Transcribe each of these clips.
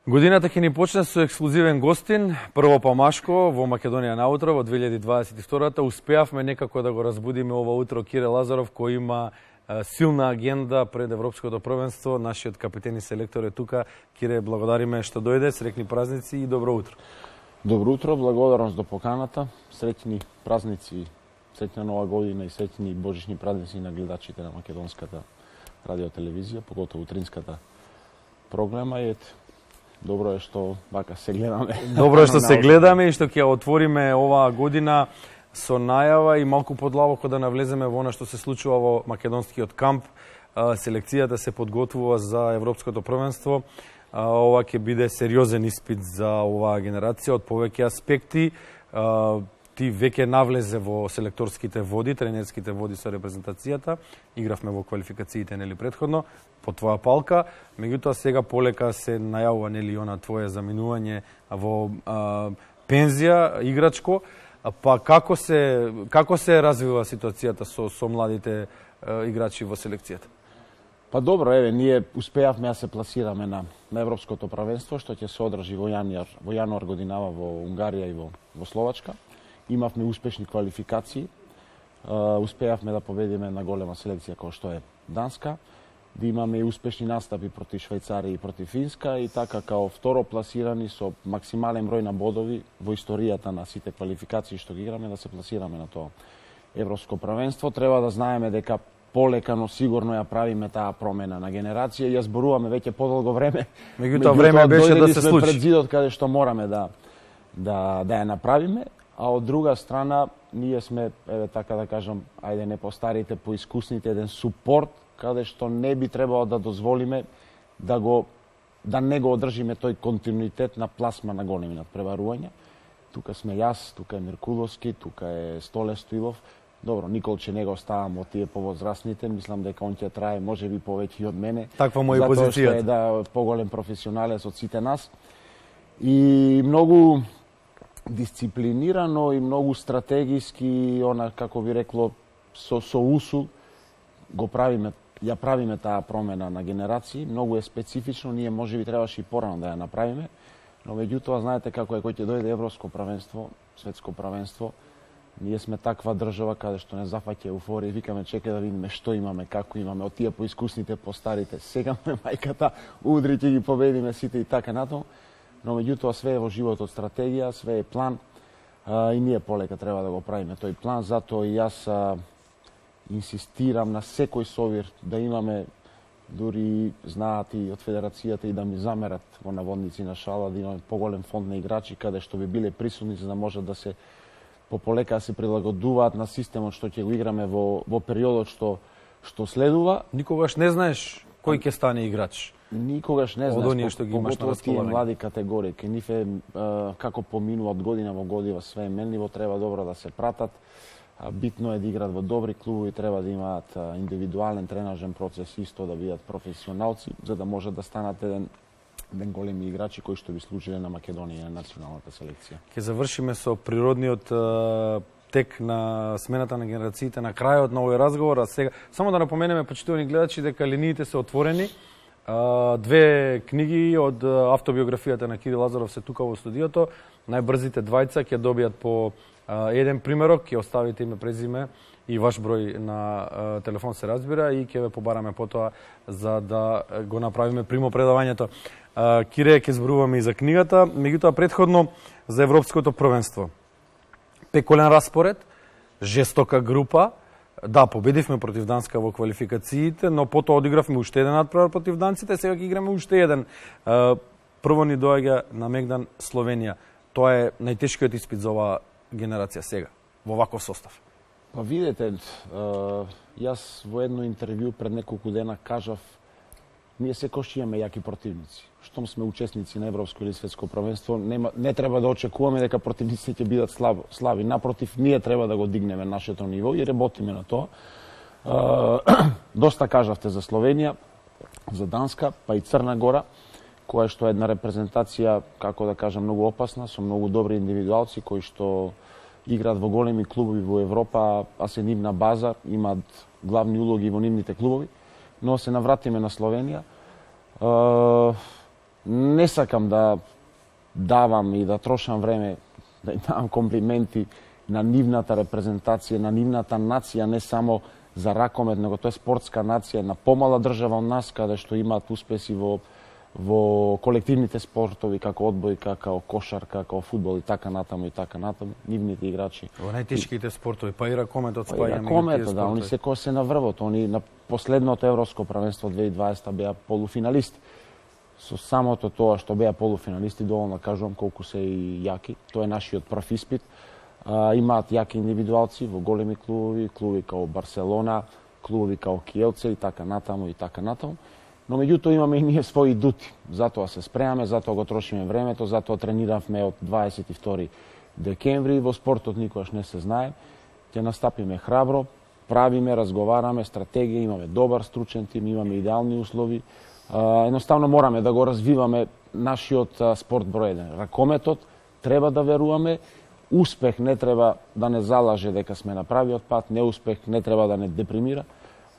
Годината ќе ни почне со ексклузивен гостин, прво па Машко во Македонија наутро во 2022-та. Успеавме некако да го разбудиме ова утро Кире Лазаров, кој има силна агенда пред Европското првенство. Нашиот капитен и селектор е тука. Кире, благодариме што дојде, среќни празници и добро утро. Добро утро, благодарност до поканата. Среќни празници, среќна нова година и среќни божични празници на гледачите на македонската радиотелевизија, поготово утринската програма. Добро е што вака се гледаме. Добро е што се гледаме и што ќе отвориме оваа година со најава и малку подлабоко да навлеземе во она што се случува во македонскиот камп. Селекцијата се подготвува за Европското првенство. Ова ќе биде сериозен испит за оваа генерација од повеќе аспекти. Ти веќе навлезе во селекторските води, тренерските води со репрезентацијата. Игравме во квалификациите нели претходно по твоја палка, меѓутоа сега полека се најавува нели она твое заминување во пензија играчко. Па како се развива ситуацијата со младите играчи во селекцијата? Па добро, ние успеавме да се пласираме на Европското првенство, што ќе се одржи во јануар годинава во Унгарија и во Словачка. Имавме успешни квалификации, успеавме да победиме на голема селекција која што е Данска, да имаме и успешни настапи против Швајцарија и против Финска и така као второ пласирани со максимален број на бодови во историјата на сите квалификации што ги играме да се пласираме на тоа Европско првенство. Треба да знаеме дека полека, но сигурно ја правиме таа промена на генерација. Ја зборуваме веќе подолго време. Меѓутоа време беше да се случи. Пред зидот каде што мораме да ја направиме. А од друга страна, ние сме, така да кажам, ајде не постарите, поискусните, еден супорт, каде што не би требало да дозволиме да не го одржиме тој континуитет на пласма на големи надпреварувања. Тука сме јас, тука е Миркуловски, тука е Столе Стоилов. Добро, Николче не го оставам од тие повозрастните, мислам дека он ќе трае можеби повеќе и од мене. Таква му е позицијата. Затоа што е поголем професионалец од сите нас. И многу дисциплинирано и многу стратегиски, она како би рекло со усул ја правиме таа промена на генерации. Многу е специфично, ние можеби требаше и порано да ја направиме, но меѓутоа знаете како е кој ќе дојде Европско првенство, светско првенство. Ние сме таква држава каде што не зафаќа еуфорија, викаме чекај да видиме што имаме, како имаме, од тие поискусните, постарите. Сега ме мајката удри ќе ги победиме сите и така натаму. Но меѓутоа све е во животот стратегија, све е план и ние полека треба да го правиме тој план, затоа и јас инсистирам на секој совир да имаме, дури знаат и од федерацијата и да ми замерат во наводници на шала, да имаме поголем фонд на играчи каде што би биле присутни за да може да се пополека да се прилагодуваат на системот што ќе го играме во периодот што следува. Никогаш не знаеш кој ќе стане играч. Никогаш не знаеш, што ги имаш на поготово тие располагање. млади категории. Ке нив е како поминува од година во година све е менливо, треба добро да се пратат. Битно е да играат во добри клубови, треба да имаат индивидуален тренажен процес, исто да бидат професионалци, за да може да станат еден големи играчи кои што би служиле на Македонија и на националната селекција. Ќе завршиме со природниот тек на смената на генерациите на крајот на овој разговор, а сега само да напоменеме почитувани гледачи дека линиите се отворени. Две книги од автобиографијата на Кире Лазаров се тука во студиото. Најбрзите двајца ќе добијат по еден примерок, ќе оставите име, презиме и ваш број на телефон се разбира и ќе ве побараме потоа за да го направиме примопредавањето. Кире, ќе зборуваме и за книгата, меѓутоа претходно за Европското првенство. Пеколен распоред, жестока група. Да, победивме против Данска во квалификациите, но потоа одигравме уште еден надпревар против данците, сега ќе играме уште еден. Прво ни доаѓа на Мегдан Словенија. Тоа е најтешкиот испит за оваа генерација сега, во ваков состав. Па видете, јас во едно интервју пред неколку дена кажав, ние секој имаме јаки противници. Штом сме учесници на Европско или светско првенство, не треба да очекуваме дека противниците ќе бидат слаби. Напротив, ние треба да го дигнеме нашето ниво и работиме на тоа. Доста кажавте за Словенија, за Данска, па и Црна Гора, која што е една репрезентација, како да кажам, многу опасна, со многу добри индивидуалци кои што играат во големи клубови во Европа, а се нивна база, имаат главни улоги во нивните клубови. Но се навратиме на Словенија. Не сакам да давам и да трошам време да им давам комплименти на нивната репрезентација, на нивната нација, не само за ракомет, него тоа е спортска нација, на помала држава од нас, каде што имаат успеси во колективните спортови, како одбојка, како кошарка, како фудбал и така натаму. Нивните играчи. Во најтешките спортови, па и ракометот спаја меѓу тие ракометот, спортови. они секој се на врвот. Они на последното европско првенство 2020 беа полуфиналисти. Со самото тоа што беа полуфиналисти, доволно кажувам колку се и јаки. Тоа е нашиот прв испит. Имаат јаки индивидуалци во големи клубови као Барселона, клубови као Киелце и така натаму. Но меѓутоа имаме и ние своји дути. Затоа се спремаме, затоа го трошиме времето, затоа трениравме од 22 декември. Во спортот никогаш не се знае. Ќе настапиме храбро, правиме, разговараме, стратегија, имаме добар стручен тим, имаме идеални услови. Едноставно мораме да го развиваме нашиот спорт број 1. Ракометот треба да веруваме. Успех не треба да не залаже дека сме на правиот пат, неуспех не треба да не депримира.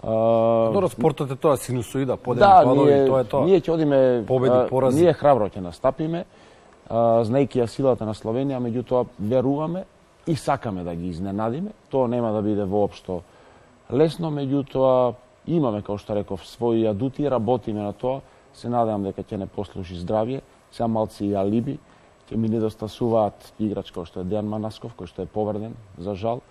Добро, спортот е тоа, синусоида, подеми, падови, тоа е тоа. Ние ќе одиме, победи, порази. Ние храбро ќе настапиме, знаејќи ја силата на Словенија, меѓутоа веруваме и сакаме да ги изненадиме. Тоа нема да биде воопшто лесно, меѓутоа имаме, како што реков, своји адути, работиме на тоа. Се надевам дека ќе не послужи здравје, сега малци и алиби. Ќе ми недостасуваат играч кој што е Дејан Манасков, кој што е повреден, за жал.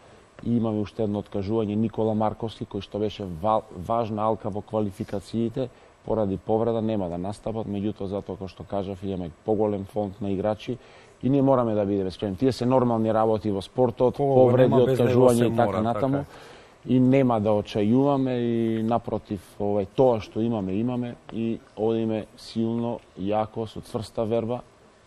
И имаме уште едно откажување, Никола Марковски, кој што беше важна алка во квалификациите, поради повреда нема да настапат, меѓутоа затоа кој што кажав имаме поголем фонд на играчи и ние мораме да бидеме спремни. Тие се нормални работи во спортот, повреди, откажување и така натаму. И нема да очајуваме и напротив, тоа што имаме и одиме силно, јако, со цврста верба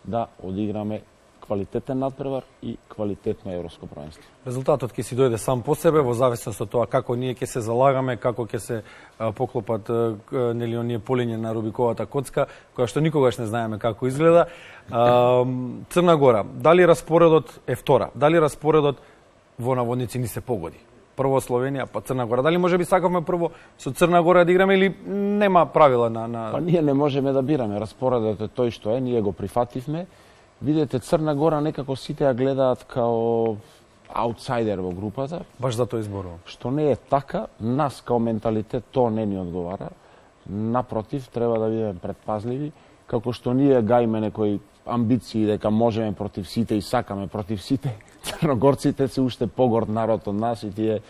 да одиграме квалитетен надпревар и квалитетно европско првенство. Резултатот ќе си дојде сам по себе во зависност од тоа како ние ќе се залагаме, како ќе се поклопат нели оние полиња на Рубиковата коцка, која што никогаш не знаеме како изгледа. Црна Гора, дали распоредот е втора? Дали распоредот во наводници ни се погоди? Прво Словенија, па Црна Гора. Дали можеби сакавме прво со Црна Гора да играме или нема правила на... Па ние не можеме да бираме. Распоредот е тој што е, ние го прифативме. Видете, Црна Гора некако сите ја гледаат као аутсайдер во групата. Баш за тоа изборувам. Што не е така, нас као менталитет тоа не ни одговара. Напротив, треба да бидеме предпазливи, како што ние гаиме некои амбиции дека можеме против сите и сакаме против сите. Црногорците се уште погорд народ од нас и тие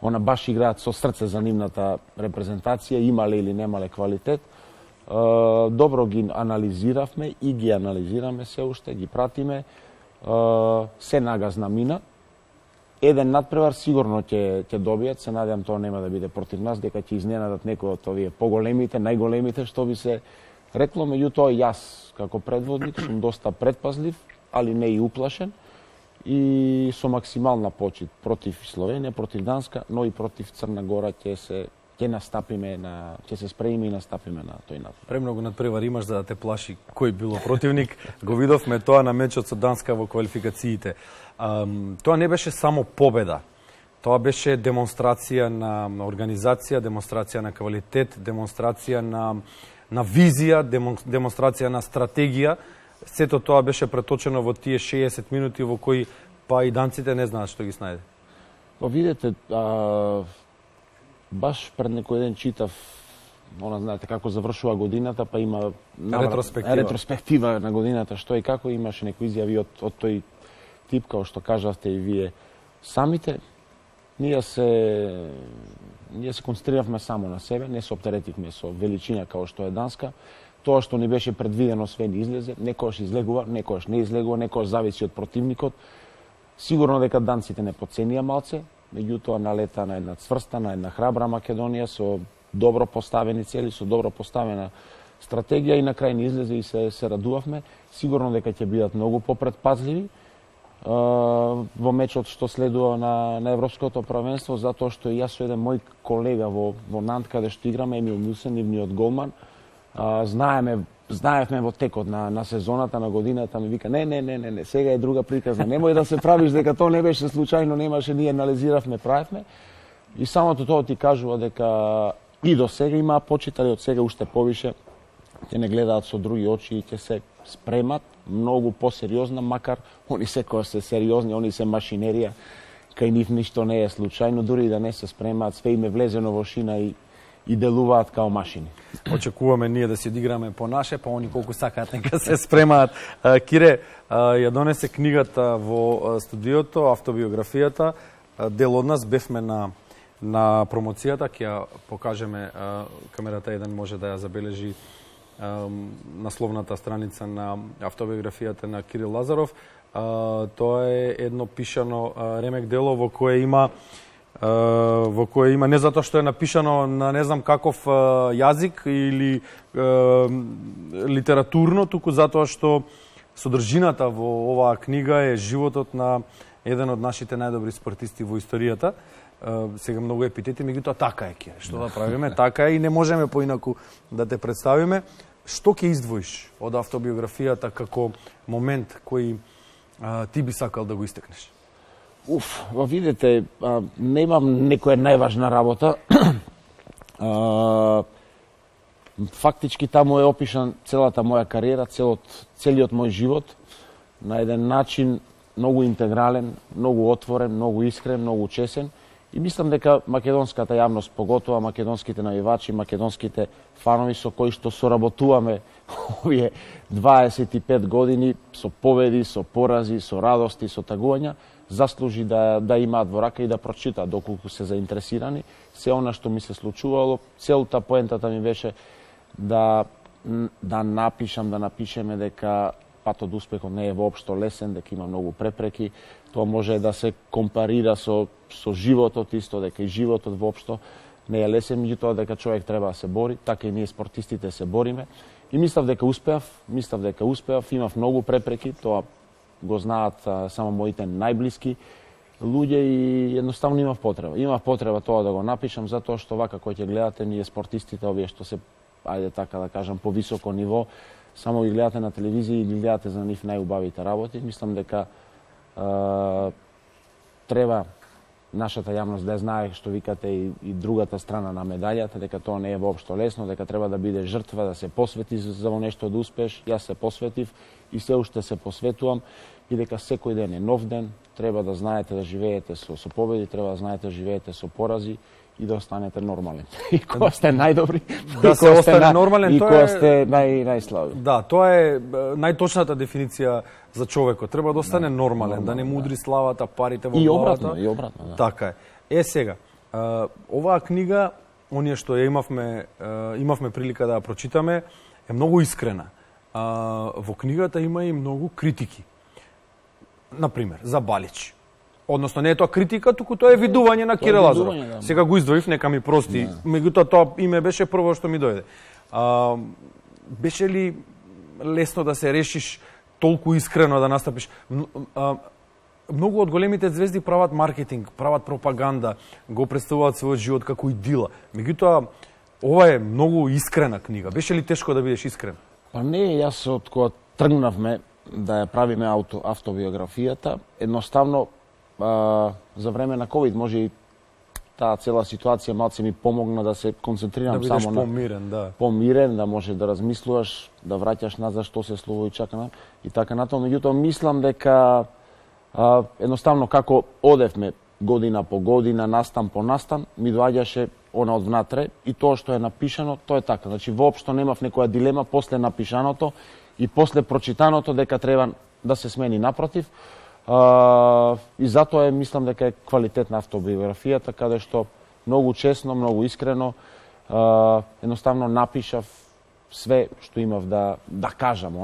баш играат со срце за нивната репрезентација, имале или немале квалитет. Добро ги анализиравме и ги анализираме се уште, ги пратиме. Се нагазна мина. Еден надпревар сигурно ќе добијат, се надевам тоа нема да биде против нас, дека ќе изненадат некои од овие поголемите, најголемите, што би се рекло, меѓутоа јас како предводник сум доста предпазлив, али не и уплашен и со максимална почит против Словенија, против Данска, но и против Црна Гора ќе се спремиме и настапиме на тој надпревар. Премногу надпревар имаш за да те плаши кој било противник. Го видовме тоа на мечот со Данска во квалификациите. Тоа не беше само победа. Тоа беше демонстрација на организација, демонстрација на квалитет, демонстрација на визија, демонстрација на стратегија. Сето тоа беше преточено во тие 60 минути во кои па и данците не знаат што ги снајде. Па видете, баш пред некој ден читав, знаете како завршува годината, па има ретроспектива на годината, што и како, имаше некои изјави од тој тип, као што кажавте и вие самите. Ние се концентриравме само на себе, не се оптеретивме со величина као што е Данска. Тоа што ни беше предвидено све не излезе, некојаш излегува, некојаш не излегува, некојаш зависи од противникот. Сигурно дека данците не подценија малце, меѓутоа налета на една цврста, на една храбра Македонија со добро поставени цели, со добро поставена стратегија и на крај не излезе и се радувавме. Сигурно дека ќе бидат многу попредпазливи во мечот што следува на Европското првенство, затоа што и јас со еден мој колега во Нант, каде што играме, Емил Нилсен, нивниот голман, знаевме во текот на сезоната, на годината, ми вика, не, сега е друга приказна, немој да се правиш дека тоа не беше случајно, немаше, ние анализиравме, правевме. И самото тоа ти кажува дека и до сега има почит, али од сега уште повише ќе не гледаат со други очи и ќе се спремат многу посериозно, макар они секоја се сериозни, они се машинерија, кај нив ништо не е случајно, дури и да не се спремаат, све им е влезено во шина и делуваат као машини. Очекуваме ние да си одиграме по наше, па они колку сакаат нека се спремаат. Кире, ја донесе книгата во студиото, автобиографијата. Дел од нас бевме на промоцијата, ќе ја покажеме, камерата еден може да ја забележи насловната страница на автобиографијата на Кирил Лазаров. Тоа е едно пишано ремек дело во кое има не затоа што е напишано на не знам каков јазик или литературно, туку затоа што содржината во оваа книга е животот на еден од нашите најдобри спортисти во историјата. Сега многу епитети, меѓутоа така е, Кире. Што да правиме? Така е и не можеме поинаку да те представиме. Што ќе издвоиш од автобиографијата како момент кој ти би сакал да го истекнеш? Видите, немам некоја најважна работа. Фактички таму е опишан целата моја кариера, целиот мој живот на еден начин многу интегрален, многу отворен, многу искрен, многу чесен. И мислам дека македонската јавност, поготоа македонските навивачи, македонските фанови со кои што соработуваме овие 25 години со победи, со порази, со радости, со тагувања, заслужи да имаат во рака и да прочитаат доколку се заинтересирани. Се она што ми се случувало, целта поентата ми беше да напишеме дека патот успехот не е воопшто лесен, дека има многу препреки. Тоа може да се компарира со животот исто, дека и животот воопшто не е лесен, меѓутоа дека човек треба да се бори, така и ние спортистите се бориме. И мислав дека успеав, имав многу препреки, тоа го знаат само моите најблиски луѓе и едноставно имав потреба тоа да го напишам, затоа што вака кој ќе гледате, ние спортистите, овие што се, ајде така да кажам, по високо ниво, само ги гледате на телевизија и ги гледате за нив најубавите работи. Мислам дека треба нашата јавност да знае, што викате, и другата страна на медаљата, дека тоа не е воопшто лесно, дека треба да биде жртва, да се посвети за нешто да успееш. Јас се посветив и се уште се посветувам и дека секој ден е нов ден, треба да знаете да живеете со победи, треба да знаете да живеете со порази и да останете нормален. И кога сте најдобри, да се остане нормален, и кога сте најслаби. Да, тоа е најточната дефиниција за човекот. Треба да остане нормален, да не мудри славата, парите во главата. И обратно, да. Така е. Сега, оваа книга, оние што ја имавме прилика да ја прочитаме, е многу искрена. Во книгата има и многу критики. Например, за Балич. Односно, не е тоа критика, туку тоа е видување на Кирил Лазаров. Да. Сега го издвоив, нека ми прости. Меѓутоа, тоа име беше прво што ми дојде. Беше ли лесно да се решиш толку искрено да настапиш? Многу од големите звезди прават маркетинг, прават пропаганда, го представуваат својот живот како идила. Меѓутоа, ова е многу искрена книга. Беше ли тешко да бидеш искрен? Па не, јас од кога тргнавме да ја правиме автобиографијата, едноставно за време на ковид може и таа цела ситуација малце ми помогна да се концентрирам само на помирен, да може да размислуваш, да враќаш назад што се случува и така натаму. Меѓутоа мислам дека едноставно како одевме година по година, настан по настан, ми доаѓаше она од внатре и тоа што е напишано, тоа е така. Значи воопшто немав некоја дилема после напишаното и после прочитаното дека треба да се смени, напротив. И затоа мислам дека е квалитетна автобиографијата, каде што многу честно, многу искрено, едноставно напишав све што имав да кажам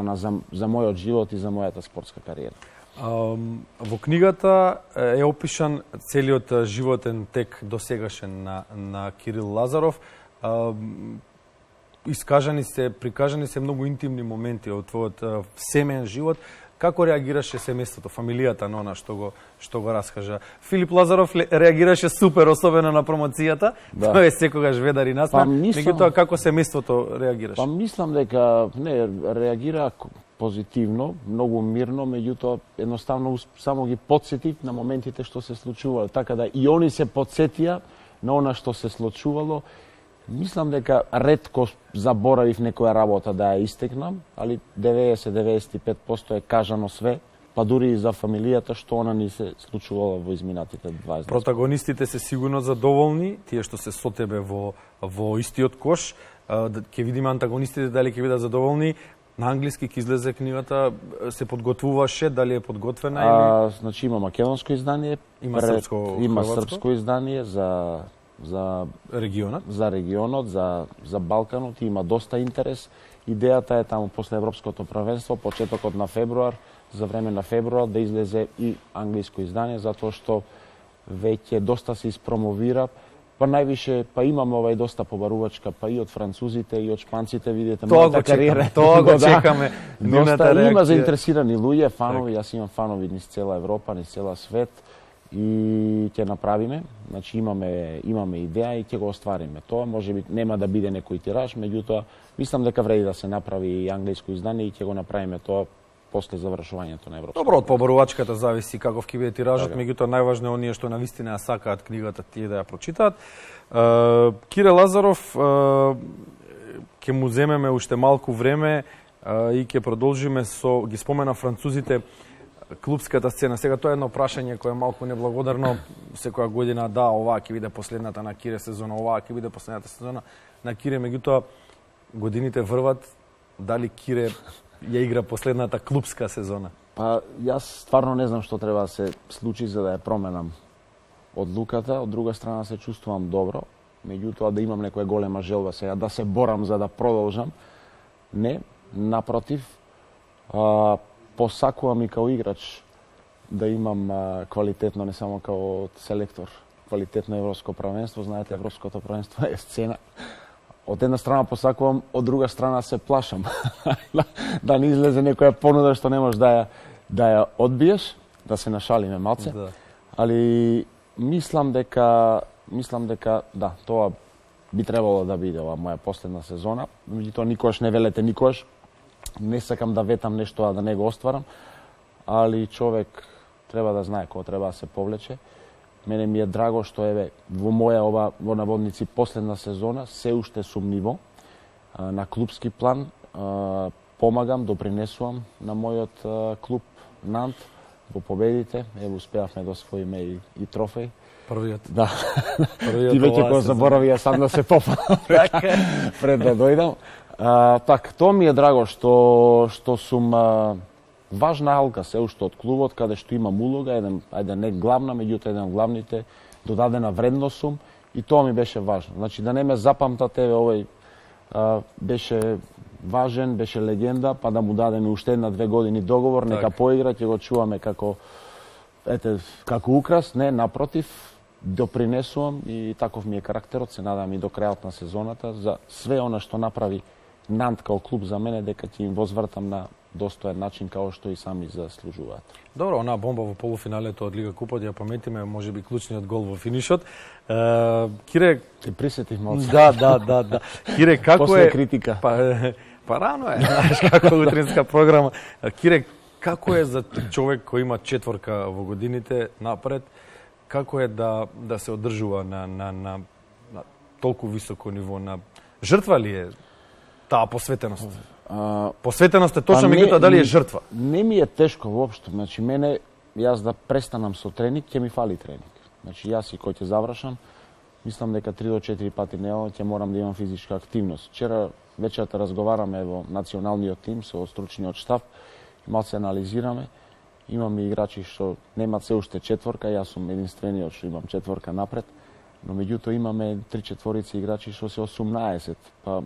за мојот живот и за мојата спортска кариера. Во книгата е опишан целиот животен тек досегашен на Кирил Лазаров. Прикажани се многу интимни моменти од твојот семеен живот. Како реагираше семејството, фамилијата на она што го раскажа? Филип Лазаров реагираше супер, особено на промоцијата. Да. Тој е секогаш ведар и насмеан. Меѓутоа како семејството реагираше? Па мислам дека реагира позитивно, многу мирно, меѓутоа едноставно само ги потсетив на моментите што се случувало, така да и они се потсетија на она што се случувало. Мислам дека ретко заборавив некоја работа да ја истекнам, али 90-95% е кажано све, па дури и за фамилијата што она ни се случувало во изминатите 20 години. Протагонистите се сигурно задоволни, тие што се со тебе во истиот кош. Ќе видиме антагонистите дали ќе бидат задоволни. На англиски ќе излезе книгата, се подготвуваше, дали е подготвена или? Значи има македонско издание, има српско издание за регионот, за Балканот, има доста интерес. Идејата е таму после Европското првенство, почетокот на февруар, за време на февруар да излезе и англиско издание, затоа што веќе доста се испромовира. Па највише, па имаме доста побарувачка, па и од французите, и од шпанците, видите, мојата кариера. Тоа го чекаме. Доста има заинтересирани луѓе, фанови, јас имам фанови низ цела Европа, низ цела свет и ќе направиме. Значи имаме идеја и ќе го оствариме. Тоа можеби нема да биде некој тираж, меѓутоа мислам дека вреди да се направи и англиско издание и ќе го направиме тоа после завршувањето на Европа. Добро, од побарувачката зависи каков ќе биде тиражот, меѓутоа најважно е оние што навистина ја сакаат книгата тие да ја прочитаат. Кире Лазаров, ќе му земеме уште малку време и ќе продолжиме со, ги спомена французите, клубската сцена. Сега тоа е едно прашање кое е малку неблагодарно. Секоја година, да, оваа ќе биде последната на Кире сезона, оваа ќе биде последната сезона на Кире, меѓутоа годините врват, дали Кире ја игра последната клубска сезона? Па, јас стварно не знам што треба да се случи за да ја променам одлуката. Од друга страна се чувствувам добро, меѓутоа да имам некоја голема желба сега да се борам за да продолжам. Не, напротив, посакувам и као играч да имам квалитетно, не само као селектор, квалитетно европско првенство. Знаете, европското првенство е сцена. Од една страна посакувам, од друга страна се плашам. Да не излезе некоја понуда што не можеш да ја одбиеш, да се нашалиме малце. Да. Али мислам дека да, тоа би требало да биде ова моја последна сезона. Меѓутоа никогаш не велете никогаш. Не сакам да ветам нешто а да не го остварам, али човек треба да знае кога треба да се повлече. Мене ми е драго што еве во моја ова во наводници последна сезона се уште сум ниво на клубски план, помагам, допринесувам на мојот клуб Нант во победите. Еве успеавме да освоиме и трофеј. Првиот. Да. Ти веќе го заборави ја сам да се попадам пред да дојдам. Так, тоа ми е драго што сум важна алка се уште од клубот, каде што имам улога, ајде не главна, меѓутоа еден од главните, додадена вредност сум и тоа ми беше важно. Значи да не ме запамтат, еве овој беше важен, беше легенда, па да му дадеме уште 1-2 години договор, нека поигра, ќе го чуваме како украс, не, напротив, допринесувам и таков ми е карактерот, се надам и до крајот на сезоната за све она што направи Нант као клуб за мене, дека ќе им возвртам на достоен начин као што и сами заслужуваат. Добро, онаа бомба во полуфиналето од Лига Купот, ја паметиме, можеби клучниот гол во финишот. Кире, те присетив малку. Да. Кире, како после критика. Па рано е, знаеш како утринска програма. Кире, како е за човек кој има четворка во годините напред, како е да се одржува на толку високо ниво, на жртва ли е таа посветеност? Посветеност е точно, меѓутоа дали е жртва? Не ми е тешко воопшто. Значи мене, јас да престанам со тренинг, ќе ми фали тренинг. Значи јас и кој ќе завршам, мислам дека 3 до 4 пати дневно ќе морам да имам физичка активност. Вчера вечерта разговараме во националниот тим со стручниот штаб, малку се анализираме. Имаме играчи што немаат се уште четворка, јас сум единствениот што имам четворка напред, но меѓутоа имаме 3-4 играчи што се 18, па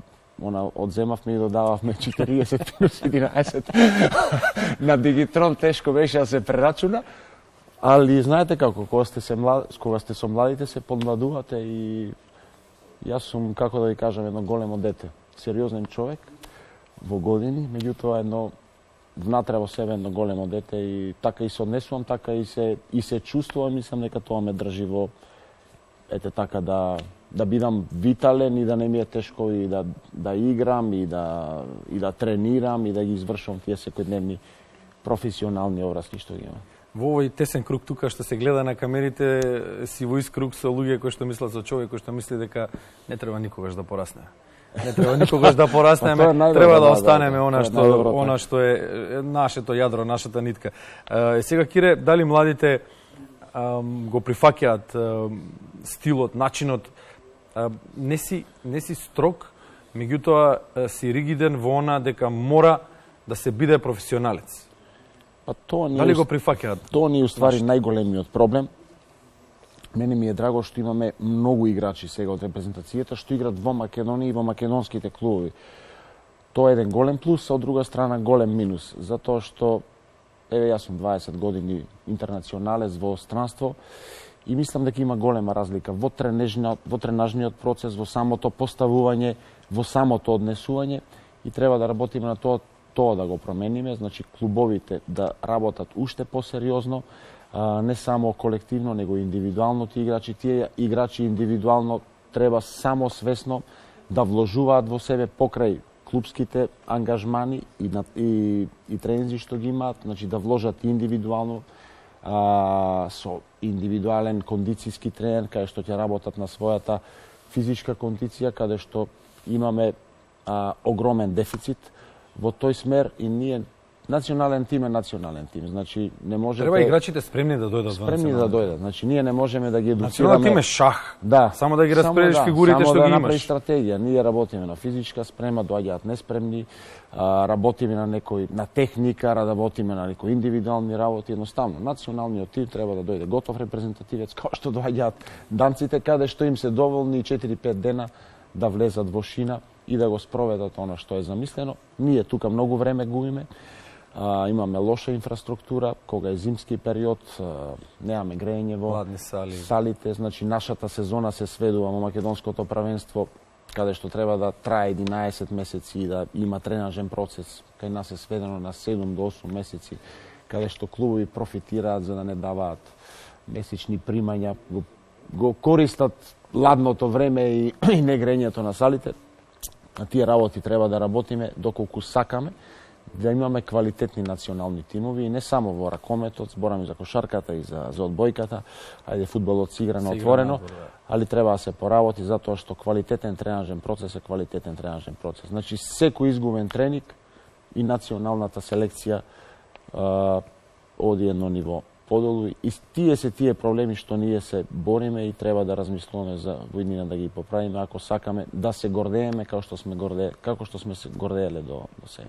одземавме и додававме 40 плюс 11. На Дигитрон тешко беше да се прерачуна, али знаете како, кога сте со младите се подмладувате и јас сум, како да ви кажам, едно големо дете. Сериозен човек во години, меѓутоа едно внатре во себе едно големо дете и така и се однесувам, така и се чувствувам, мислам дека тоа ме држи во така да бидам витален и да не ми е тешко и да играм и да тренирам и да ги извршувам тие секојдневни професионални обврски што ги имам. во овој тесен круг тука што се гледа на камерите, си во ист круг со луѓе кои што мислат за човек кој што мисли дека не треба никогаш да порасне. Не треба никогаш да пораснеме, треба да останеме она што е нашето јадро, нашата нитка. Сега Кире, дали младите го прифаќаат стилот, начинот, не си строг, меѓутоа си ригиден во она дека мора да се биде професионалец. Па тоа не дали го прифаќаат? Тоа не е уствари најголемиот проблем. Мене ми е драго што имаме многу играчи сега од репрезентацијата што играат во Македонија и во македонските клубови. Тоа е еден голем плюс, а од друга страна голем минус, затоа што еве јас сум 20 години интернационалец во странство и мислам дека има голема разлика во тренажниот процес, во самото поставување, во самото однесување и треба да работиме на тоа да го промениме, значи клубовите да работат уште посериозно, не само колективно, него индивидуално тие играчи индивидуално треба само свесно да вложуваат во себе покрај клубските ангажмани и тренинзи што ги имаат, значи да вложат индивидуално со индивидуален кондицијски тренер, каде што ќе работат на својата физичка кондиција, каде што имаме огромен дефицит во тој смер и ние национален тим е национален тим, значи не можете... Треба играчите спремни да дојдат во спремни да дојдат, значи ние не можеме да ги едуцираме... Национален тим е шах, да, само да ги распределиш фигурите што ги имаш. Само да направиш стратегија, ние работиме на физичка спрема, доаѓаат неспремни, работиме на техника, работиме на некои индивидуални работи, едноставно. Националниот тим треба да дојде готов репрезентативец, како што доаѓаат данците, каде што им се доволни 4-5 дена да влезат во шина и да го спроведат она што е замислено. Ние тука многу време губиме. Имаме лоша инфраструктура, кога е зимски период, немаме грејење во салите, значи нашата сезона се сведува во македонското правенство, каде што треба да трае 11 месеци и да има тренажен процес, кај нас е сведено на 7 до 8 месеци, каде што клубови профитираат за да не даваат месечни примања, го користат ладното време и негрењето на салите. На тие работи треба да работиме доколку сакаме да имаме квалитетни национални тимови и не само во ракометот, зборам и за кошарката и за одбојката, ајде фудбалот се игра на отворено, али треба да се поработи затоа што квалитетен тренажен процес е квалитетен тренажен процес. Значи секој изгубен тренинг и националната селекција оди едно ниво подолу и тие проблеми што ние се бориме и треба да размислуваме за војнина да ги поправиме ако сакаме да се гордееме како што сме се гордееле до сега.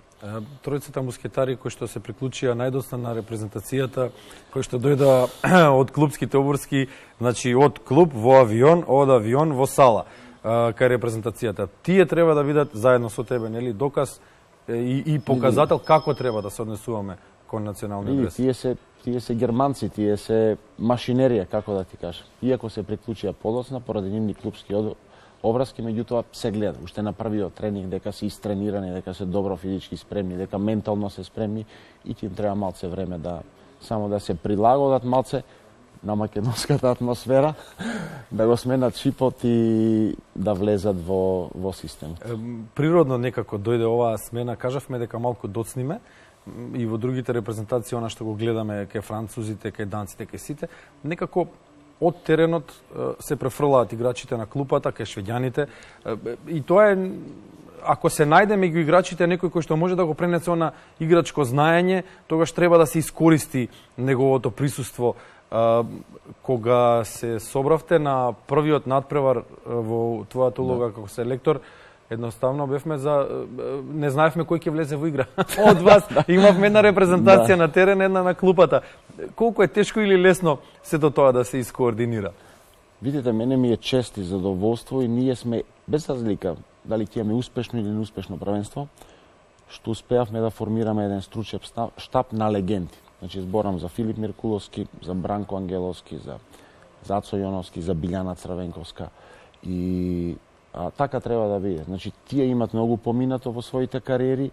Тројцата мускетари кои што се приклучија најдоста на репрезентацијата, кои што дојда од клубските обврски, значи од клуб во авион, од авион во сала кај репрезентацијата. Тие треба да видат заедно со тебе, нели, доказ и показател како треба да се однесуваме кон национални играчи. Тие се германци, тие се машинерија, како да ти кажам. Иако се приклучија подоцна поради нивни клубски обврски, меѓутоа се гледа уште на првиот тренинг дека се истренирани, дека се добро физички спремни, дека ментално се спремни и ќе им треба малце време само да се прилагодат малце на македонската атмосфера, да го сменат шипот и да влезат во систем. Природно некако дојде оваа смена, кажавме дека малку доцниме, и во другите репрезентации, она што го гледаме кај французите, кај данците, кај сите, некако од теренот се префрлаат играчите на клупата, кај швеѓаните. И тоа е, ако се најде меѓу играчите некој кој што може да го пренесе на играчко знаење, тогаш треба да се искористи неговото присуство. Кога се собравте на првиот надпревар во твојата улога како селектор, едноставно бевме не знаевме кој ќе влезе во игра. Од вас имавме една репрезентација на терен, една на клупата. Колку е тешко или лесно сето тоа да се искоординира? Видите, мене ми е чест и задоволство и ние сме без разлика дали ќе имаме успешно или неуспешно правенство, што успеавме да формираме еден стручен штаб на легенди. Значи зборам за Филип Миркуловски, за Бранко Ангеловски, за Ацо Јоновски, за Билјана Црвенковска и така треба да биде. Значи, тие имат многу поминато во своите кариери,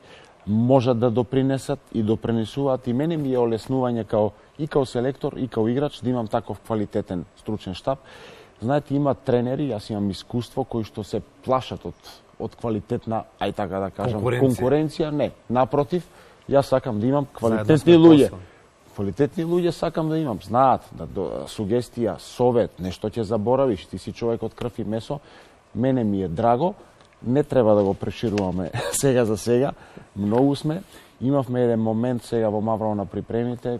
можат да допринесат и допренесуваат и мене ми е олеснување као селектор и као играч да имам таков квалитетен стручен штаб. Знаете, има тренери, јас имам искуство кои што се плашат од квалитетна, ај така да кажам, конкуренција. Не, напротив, јас сакам да имам квалитетни луѓе. Квалитетни луѓе сакам да имам, знаат, сугестија, совет, нешто ќе заборавиш, ти си човек од крв и месо, мене ми е драго, не треба да го прешируваме сега за сега, многу сме. Имавме еден момент сега во Маврово на припремите,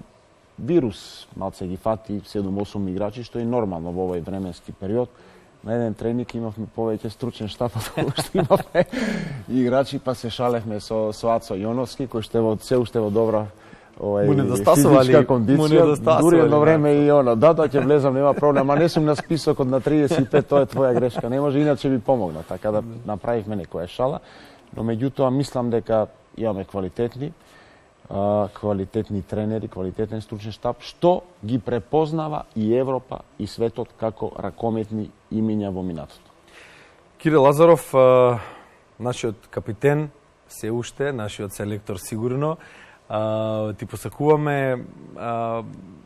вирус малце ги фати 7-8 играчи, што е нормално во овој временски период. На еден тренинг имавме повеќе стручен штаб од што имавме играчи, па се шалевме со Ацо Јоновски, кој се уште во добра физичка кондиција, дури едно време и она, да, ќе влезам, нема проблем, а не сум на списокот на 35, тоа е твоја грешка, не може, иначе би помогна, така да направивме некоја шала, но меѓутоа мислам дека имаме квалитетни тренери, квалитетен стручен штаб, што ги препознава и Европа и светот како ракометни имиња во минатото. Кирил Лазаров, нашиот капитен, се уште, нашиот селектор сигурно, ти посакуваме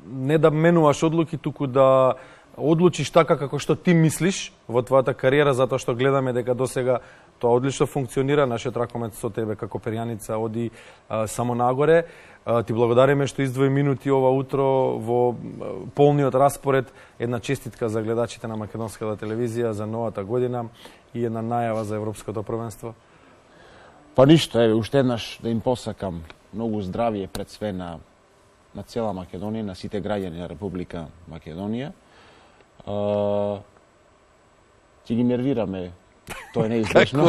не да менуваш одлуки, туку да одлучиш така како што ти мислиш во твојата кариера, затоа што гледаме дека досега тоа одлично функционира, нашиот ракомет со тебе како перјаница оди само нагоре. Ти благодариме што издвои минути ова утро во полниот распоред, една честитка за гледачите на македонската телевизија за новата година и една најава за Европското првенство. Па ништо, еве, уште еднаш да им посакам многу здравје пред све на цела Македонија, на сите граѓани на Република Македонија. Ќе ги нервираме, тоа е неизбежно.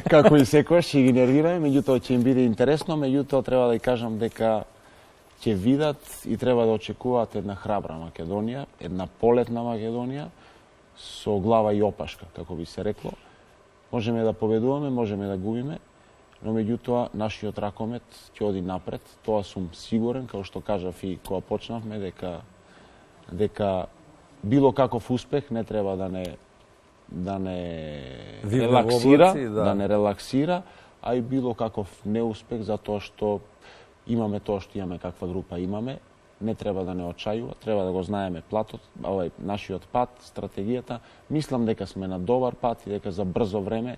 Како и секогаш ќе ги нервираме, меѓутоа ќе им биде интересно, меѓутоа треба да ја кажам дека ќе видат и треба да очекуваат една храбра Македонија, една полетна Македонија со глава и опашка, како би се рекло. Можеме да победуваме, можеме да губиме, но меѓутоа нашиот ракомет ќе оди напред. Тоа сум сигурен, како што кажав и кога почнавме, дека било каков успех не треба да не релаксира, а и било каков неуспех, затоа што имаме тоа што имаме, каква група имаме, не треба да не очајува, треба да го знаеме платот, нашиот пат, стратегијата. Мислам дека сме на добар пат и дека за брзо време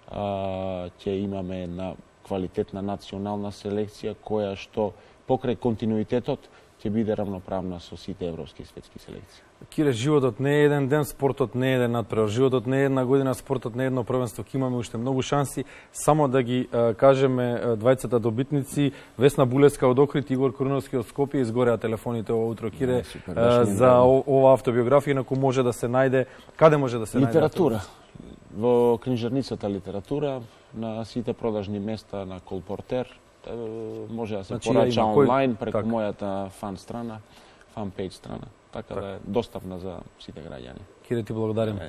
ќе имаме една квалитетна национална селекција која што покрај континуитетот ќе биде равноправна со сите европски и светски селекции. Кире, животот не е еден ден, спортот не е еден надпревар, животот не е една година, спортот не е едно првенство, ќе имаме уште многу шанси. Само да ги кажеме двајцата добитници, Весна Булевска од Охрид, Игор Коруновски од Скопје, изгореа телефоните ова утро, Кире, за ова автобиографија, инаку може да се најде, каде може да се најде? Литература. Во книжарницата литература, на сите продажни места на Колпортер, може да се порача онлайн преку мојата фан пејдж страна, така да е достапна за сите граѓани. Кире, ти благодарим.